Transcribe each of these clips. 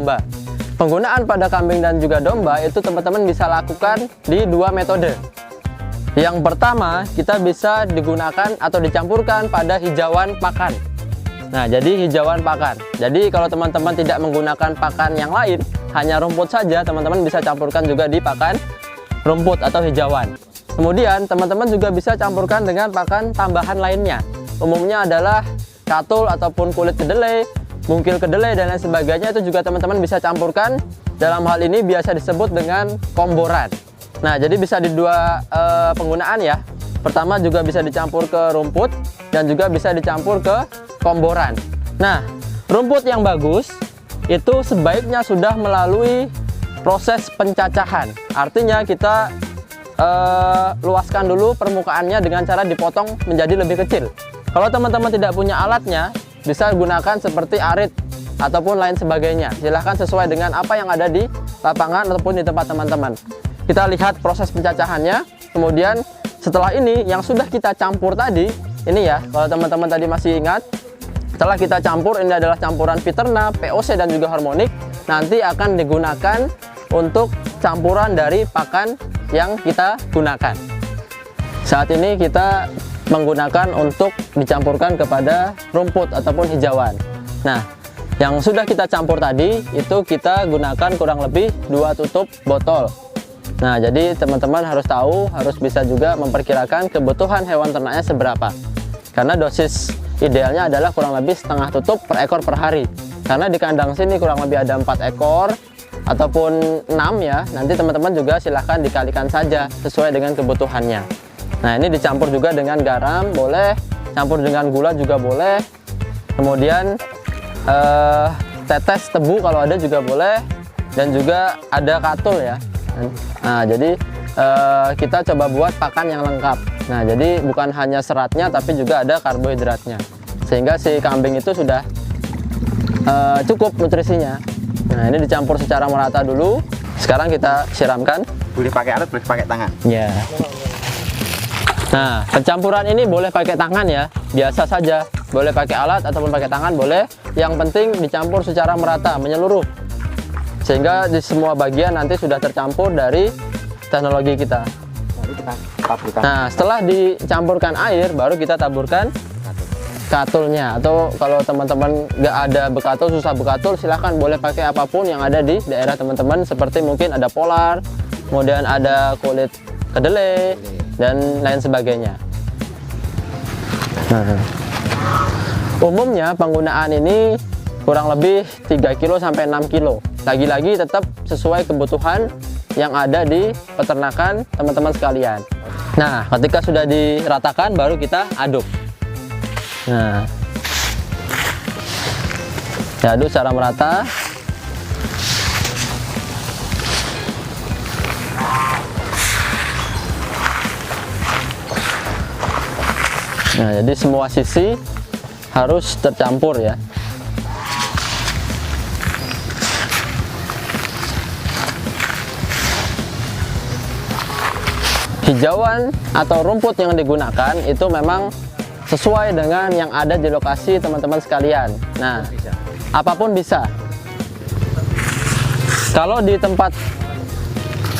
domba. Penggunaan pada kambing dan juga domba itu teman-teman bisa lakukan di dua metode. Yang pertama, kita bisa digunakan atau dicampurkan pada hijauan pakan. Nah, jadi hijauan pakan. Jadi kalau teman-teman tidak menggunakan pakan yang lain, hanya rumput saja, teman-teman bisa campurkan juga di pakan rumput atau hijauan. Kemudian teman-teman juga bisa campurkan dengan pakan tambahan lainnya. Umumnya adalah katul ataupun kulit kedelai, mungkil kedelai dan lain sebagainya, itu juga teman-teman bisa campurkan. Dalam hal ini biasa disebut dengan komboran. Nah, jadi bisa di dua penggunaan ya. Pertama juga bisa dicampur ke rumput dan juga bisa dicampur ke komboran. Nah, rumput yang bagus itu sebaiknya sudah melalui proses pencacahan. Artinya kita luaskan dulu permukaannya dengan cara dipotong menjadi lebih kecil. Kalau teman-teman tidak punya alatnya, bisa gunakan seperti arit ataupun lain sebagainya. Silahkan sesuai dengan apa yang ada di lapangan ataupun di tempat teman-teman. Kita lihat proses pencacahannya. Kemudian setelah ini yang sudah kita campur tadi, ini ya, kalau teman-teman tadi masih ingat, setelah kita campur, ini adalah campuran Viterna, POC dan juga Harmonic, nanti akan digunakan untuk campuran dari pakan yang kita gunakan. Saat ini kita menggunakan untuk dicampurkan kepada rumput ataupun hijauan. Nah, yang sudah kita campur tadi itu kita gunakan kurang lebih 2 tutup botol. Nah, jadi teman-teman harus tahu, harus bisa juga memperkirakan kebutuhan hewan ternaknya seberapa. Karena dosis idealnya adalah kurang lebih setengah tutup per ekor per hari. Karena di kandang sini kurang lebih ada 4 ekor ataupun 6 ya. Nanti teman-teman juga silahkan dikalikan saja sesuai dengan kebutuhannya. Nah, ini dicampur juga dengan garam boleh, campur dengan gula juga boleh. Kemudian tetes tebu kalau ada juga boleh, dan juga ada katul ya. Nah, jadi kita coba buat pakan yang lengkap. Nah, jadi bukan hanya seratnya tapi juga ada karbohidratnya, sehingga si kambing itu sudah cukup nutrisinya. Nah, ini dicampur secara merata dulu. Sekarang kita siramkan. Boleh pakai alat, boleh pakai tangan. Ya. Nah, pencampuran ini boleh pakai tangan ya, biasa saja. Boleh pakai alat ataupun pakai tangan boleh. Yang penting dicampur secara merata, menyeluruh. Sehingga di semua bagian nanti sudah tercampur dari teknologi kita. Lalu kita taburkan. Nah, setelah dicampurkan air, baru kita taburkan katulnya. Atau kalau teman-teman nggak ada bekatul, susah bekatul, silahkan boleh pakai apapun yang ada di daerah teman-teman. Seperti mungkin ada polar, kemudian ada kulit kedelai, dan lain sebagainya. Nah, umumnya penggunaan ini kurang lebih 3 kilo sampai 6 kilo. Lagi-lagi tetap sesuai kebutuhan yang ada di peternakan teman-teman sekalian. Nah, ketika sudah diratakan baru kita aduk. Nah, diaduk secara merata. Nah, jadi semua sisi harus tercampur ya. Hijauan atau rumput yang digunakan itu memang sesuai dengan yang ada di lokasi teman-teman sekalian. Nah, apapun bisa. Kalau di tempat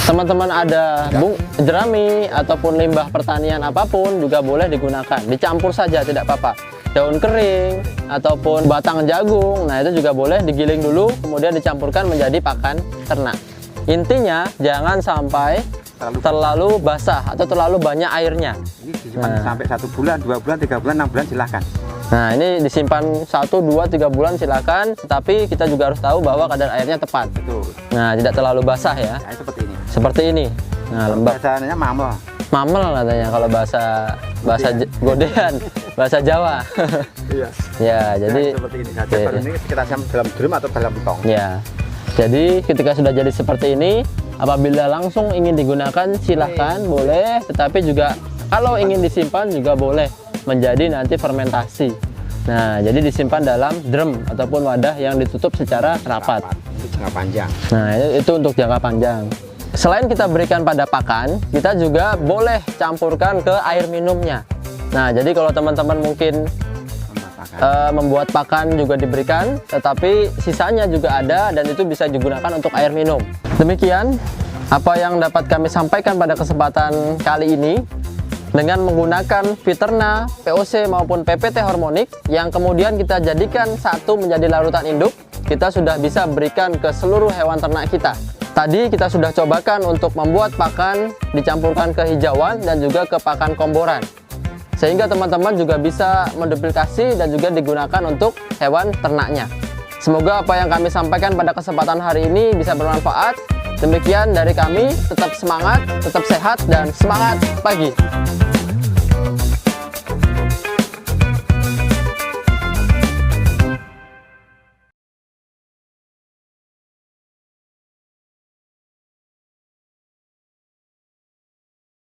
teman-teman ada jerami ataupun limbah pertanian apapun juga boleh digunakan, dicampur saja tidak apa-apa. Daun kering ataupun batang jagung, nah itu juga boleh digiling dulu kemudian dicampurkan menjadi pakan ternak. Intinya jangan sampai terlalu basah atau terlalu banyak airnya. Ini disimpan sampai 1 bulan, 2 bulan, 3 bulan, 6 bulan silahkan. Nah, ini disimpan 1, 2, 3 bulan silahkan, tetapi kita juga harus tahu bahwa kadar airnya tepat. Betul. Nah, tidak terlalu basah ya. Nah, seperti ini. Seperti ini. Nah, lembab. Biasanya mamel. Mamel katanya kalau bahasa godean, bahasa Jawa. Iya. Ya, jadi seperti ini saja. Ini kita siam dalam drum atau dalam tong. Ya. Jadi ketika sudah jadi seperti ini, apabila langsung ingin digunakan silahkan boleh, tetapi juga kalau ingin disimpan juga boleh menjadi nanti fermentasi. Nah, jadi disimpan dalam drum ataupun wadah yang ditutup secara rapat. Untuk jangka panjang. Nah, itu untuk jangka panjang. Selain kita berikan pada pakan, kita juga boleh campurkan ke air minumnya. Nah, jadi kalau teman-teman mungkin membuat pakan juga diberikan, tetapi sisanya juga ada dan itu bisa digunakan untuk air minum. Demikian apa yang dapat kami sampaikan pada kesempatan kali ini. Dengan menggunakan Viterna, POC maupun PPT hormonik yang kemudian kita jadikan satu menjadi larutan induk, kita sudah bisa berikan ke seluruh hewan ternak kita. Tadi kita sudah cobakan untuk membuat pakan dicampurkan ke hijauan dan juga ke pakan komboran, sehingga teman-teman juga bisa menduplikasi dan juga digunakan untuk hewan ternaknya. Semoga apa yang kami sampaikan pada kesempatan hari ini bisa bermanfaat. Demikian dari kami, tetap semangat, tetap sehat, dan semangat pagi.